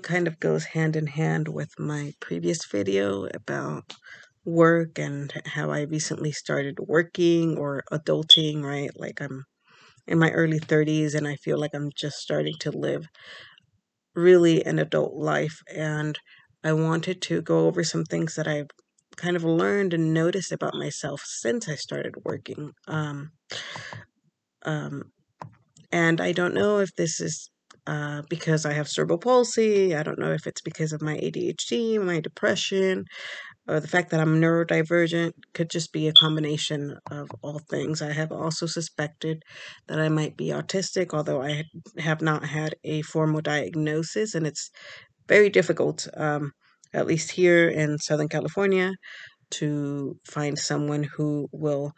kind of goes hand in hand with my previous video about work and how I recently started working or adulting, right? Like I'm in my early 30s and I feel like I'm just starting to live really an adult life. And I wanted to go over some things that I've kind of learned and noticed about myself since I started working. Um, and I don't know if this is because I have cerebral palsy. I don't know if it's because of my ADHD, my depression, or the fact that I'm neurodivergent. Could just be a combination of all things. I have also suspected that I might be autistic, although I have not had a formal diagnosis, and it's very difficult, at least here in Southern California, to find someone who will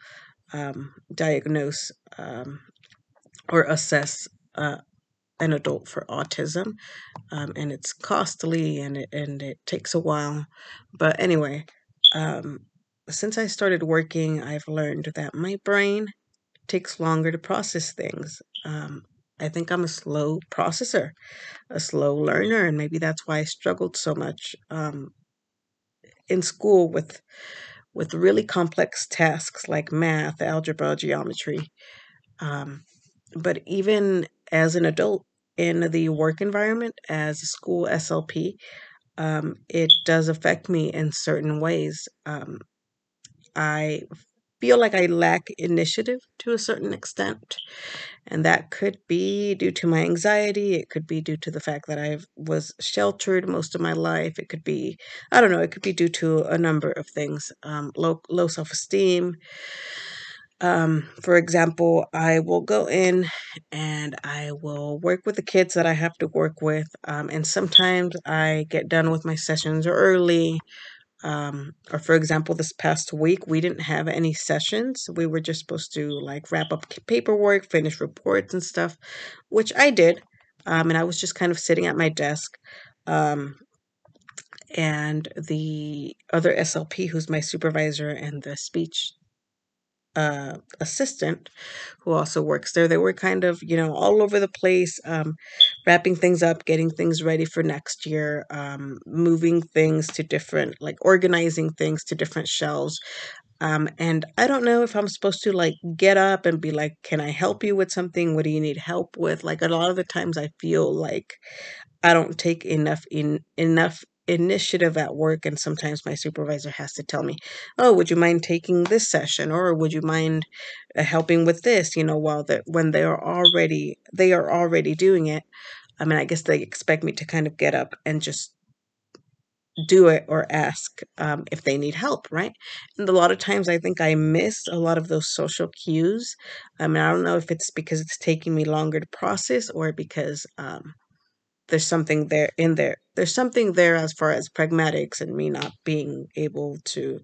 diagnose or assess an adult for autism. And it's costly and it takes a while. But anyway, um, since I started working, I've learned that my brain takes longer to process things. I think I'm a slow processor, a slow learner, and maybe that's why I struggled so much in school with really complex tasks like math, algebra, geometry. Um, but even as an adult in the work environment, as a school SLP, it does affect me in certain ways. I feel like I lack initiative to a certain extent, and that could be due to my anxiety. It could be due to the fact that I was sheltered most of my life. It could be, I don't know, it could be due to a number of things. Low self esteem. For example, I will go in and I will work with the kids that I have to work with, and sometimes I get done with my sessions early. Or for example, this past week, we didn't have any sessions. We were just supposed to like wrap up paperwork, finish reports and stuff, which I did. And I was just kind of sitting at my desk. Um, and the other SLP, who's my supervisor, and the speech assistant who also works there, they were kind of, all over the place, wrapping things up, getting things ready for next year, moving things to different, like organizing things to different shelves. And I don't know if I'm supposed to like get up and be like, can I help you with something? What do you need help with? Like a lot of the times I feel like I don't take enough initiative at work, and sometimes my supervisor has to tell me, "Oh, would you mind taking this session, or would you mind helping with this?" While when they are already doing it. I mean, I guess they expect me to kind of get up and just do it or ask if they need help, right? And a lot of times I think I miss a lot of those social cues. I mean, I don't know if it's because it's taking me longer to process or because there's something there in there. There's something there as far as pragmatics and me not being able to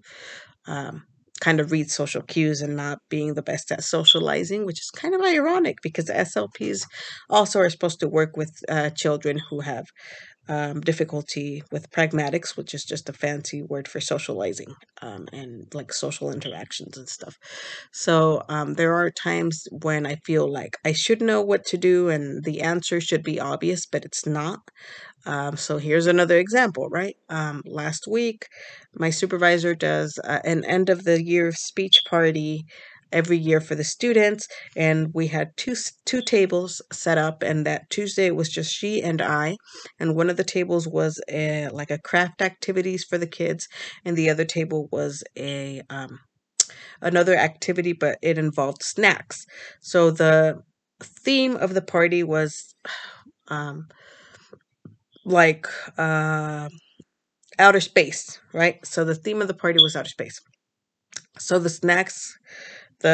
um, kind of read social cues and not being the best at socializing, which is kind of ironic because the SLPs also are supposed to work with children who have difficulty with pragmatics, which is just a fancy word for socializing, and like social interactions and stuff. So there are times when I feel like I should know what to do and the answer should be obvious, but it's not. So here's another example, right? Last week, my supervisor does an end of the year speech party every year for the students, and we had two tables set up, and that Tuesday it was just she and I, and one of the tables was like a craft activities for the kids, and the other table was a another activity, but it involved snacks. So the theme of the party was um, like outer space, right? So the theme of the party was outer space. So the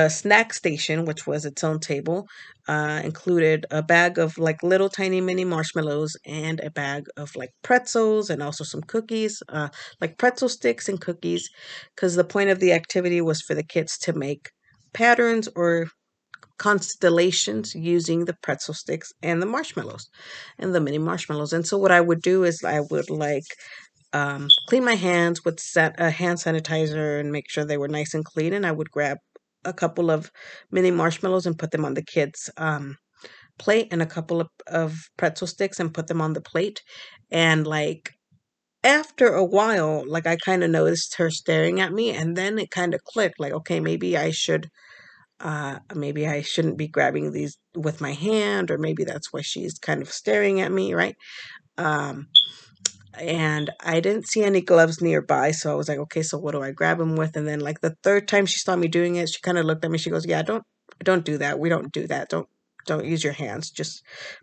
snack station, which was its own table, included a bag of like little tiny mini marshmallows and a bag of like pretzels and also some cookies, like pretzel sticks and cookies, because the point of the activity was for the kids to make patterns or constellations using the pretzel sticks and the marshmallows and the mini marshmallows. And so what I would do is I would like clean my hands with hand sanitizer and make sure they were nice and clean. And I would grab a couple of mini marshmallows and put them on the kids' plate and a couple of pretzel sticks and put them on the plate. And like after a while, like I kind of noticed her staring at me, and then it kind of clicked, like, okay, maybe I shouldn't be grabbing these with my hand, or maybe that's why she's kind of staring at me, right? Um, and I didn't see any gloves nearby, so I was like, okay, so what do I grab them with? And then like the third time she saw me doing it, she kind of looked at me. She goes, "Yeah, don't do that. We don't do that. Don't use your hands. Just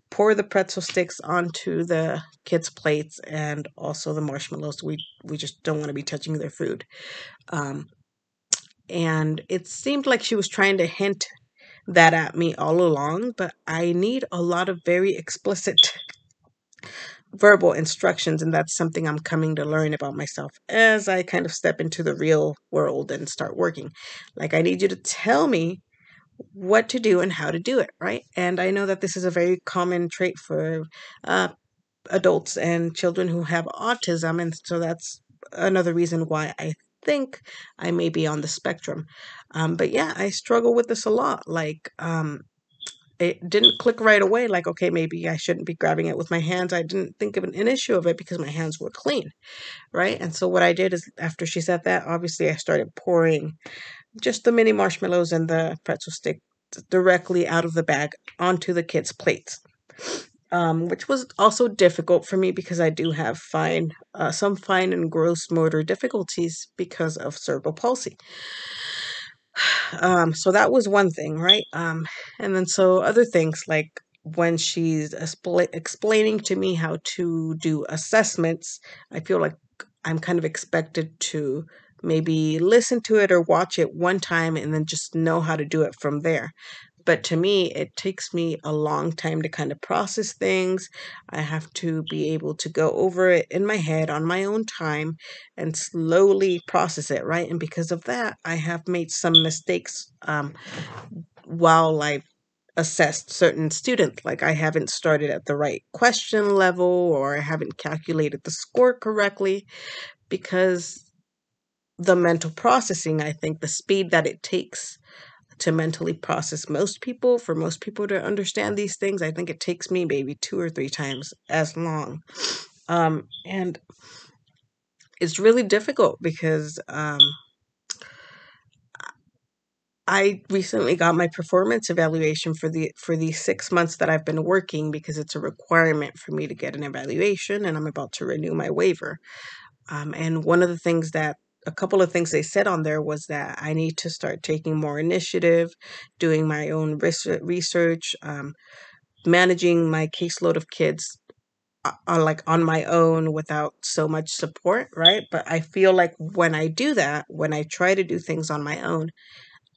pour the pretzel sticks onto the kids' plates and also the marshmallows. We just don't want to be touching their food." Um, and it seemed like she was trying to hint that at me all along, but I need a lot of very explicit verbal instructions, and that's something I'm coming to learn about myself as I kind of step into the real world and start working. Like, I need you to tell me what to do and how to do it, right? And I know that this is a very common trait for uh, adults and children who have autism, and so that's another reason why I think I may be on the spectrum. But yeah, I struggle with this a lot. Like, it didn't click right away, like, okay, maybe I shouldn't be grabbing it with my hands. I didn't think of an issue of it because my hands were clean, right? And so what I did is, after she said that, obviously I started pouring just the mini marshmallows and the pretzel stick directly out of the bag onto the kids' plates. Which was also difficult for me because I do have some fine and gross motor difficulties because of cerebral palsy. So that was one thing, right? And then so other things, like when she's explaining to me how to do assessments, I feel like I'm kind of expected to maybe listen to it or watch it one time and then just know how to do it from there. But to me, it takes me a long time to kind of process things. I have to be able to go over it in my head on my own time and slowly process it, right? And because of that, I have made some mistakes while I assessed certain students. Like, I haven't started at the right question level, or I haven't calculated the score correctly, because the mental processing, I think the speed that it takes to mentally process for most people to understand these things, I think it takes me maybe two or three times as long. And it's really difficult because I recently got my performance evaluation for the 6 months that I've been working, because it's a requirement for me to get an evaluation, and I'm about to renew my waiver. And a couple of things they said on there was that I need to start taking more initiative, doing my own research, managing my caseload of kids like on my own without so much support, right? But I feel like when I do that, when I try to do things on my own,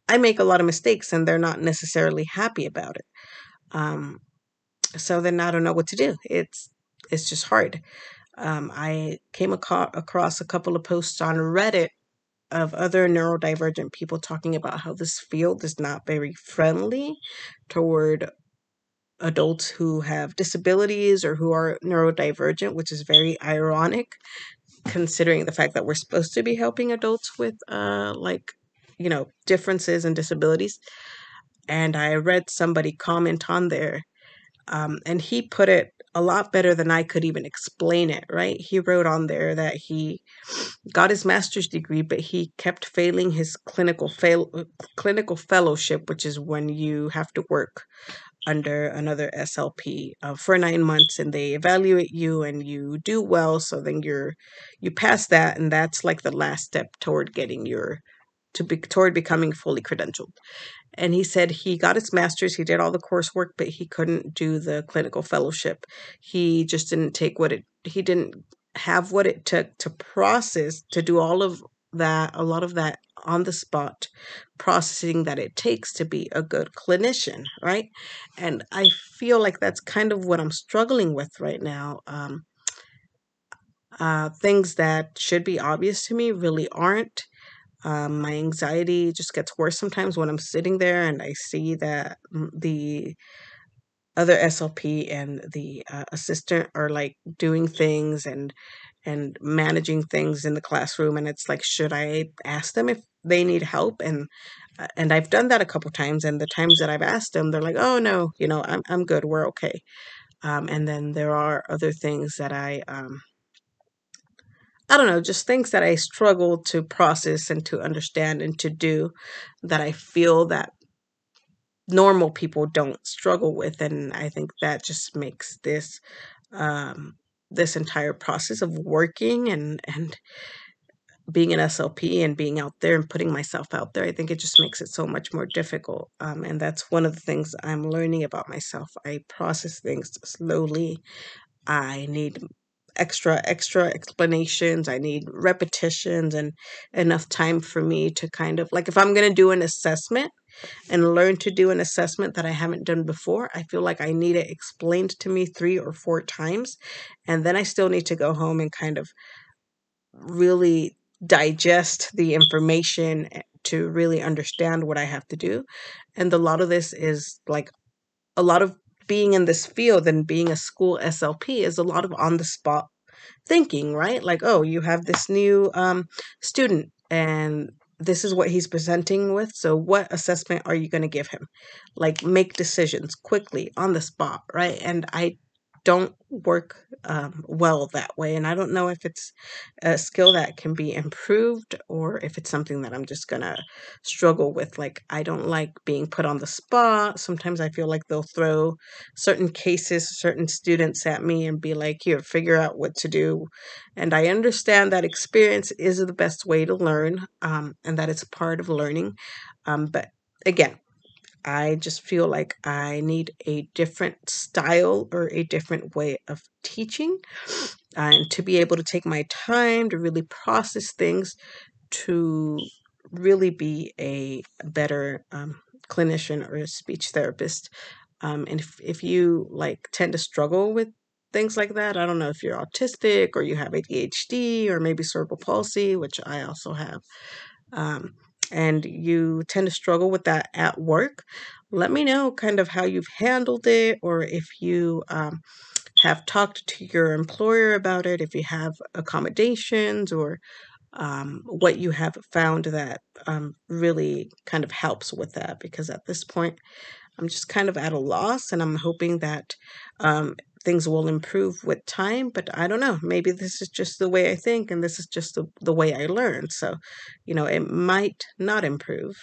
I make a lot of mistakes and they're not necessarily happy about it. Um, so then I don't know what to do. It's just hard. I came across a couple of posts on Reddit of other neurodivergent people talking about how this field is not very friendly toward adults who have disabilities or who are neurodivergent, which is very ironic considering the fact that we're supposed to be helping adults with differences and disabilities. And I read somebody comment on there, and he put it a lot better than I could even explain it, right? He wrote on there that he got his master's degree, but he kept failing his clinical fellowship, which is when you have to work under another SLP for 9 months, and they evaluate you and you do well. So then you pass that, and that's like the last step toward getting toward becoming fully credentialed. And he said he got his master's, he did all the coursework, but he couldn't do the clinical fellowship. He just didn't he didn't have what it took to process, to do a lot of that on the spot processing that it takes to be a good clinician, right? And I feel like that's kind of what I'm struggling with right now. Things that should be obvious to me really aren't. My anxiety just gets worse sometimes when I'm sitting there and I see that the other SLP and the assistant are like doing things, and and managing things in the classroom, and it's like, should I ask them if they need help? And I've done that a couple times, and the times that I've asked them, they're like, oh no, I'm good, we're okay. And then there are other things that I don't know, just things that I struggle to process and to understand and to do, that I feel that normal people don't struggle with. And I think that just makes um, this entire process of working and being an SLP and being out there and putting myself out there, I think it just makes it so much more difficult. And that's one of the things I'm learning about myself. I process things slowly. I need extra explanations. I need repetitions and enough time for me to kind of, like, if I'm going to do an assessment and learn to do an assessment that I haven't done before, I feel like I need it explained to me 3 or 4 times. And then I still need to go home and kind of really digest the information to really understand what I have to do. And a lot of this is like, a lot of being in this field and being a school SLP is a lot of on the spot thinking, right? Like, oh, you have this new student and this is what he's presenting with. So, what assessment are you going to give him? Like, make decisions quickly on the spot, right? And I don't work well that way. And I don't know if it's a skill that can be improved or if it's something that I'm just going to struggle with. Like, I don't like being put on the spot. Sometimes I feel like they'll throw certain cases, certain students at me and be like, here, figure out what to do. And I understand that experience is the best way to learn, and that it's part of learning. But again, I just feel like I need a different style or a different way of teaching, and to be able to take my time to really process things, to really be a better clinician or a speech therapist. And if you like tend to struggle with things like that, I don't know if you're autistic or you have ADHD or maybe cerebral palsy, which I also have, um, and you tend to struggle with that at work, let me know kind of how you've handled it, or if you have talked to your employer about it, if you have accommodations, or what you have found that really kind of helps with that. Because at this point, I'm just kind of at a loss, and I'm hoping that um, things will improve with time. But I don't know. Maybe this is just the way I think, and this is just the way I learn. So, it might not improve.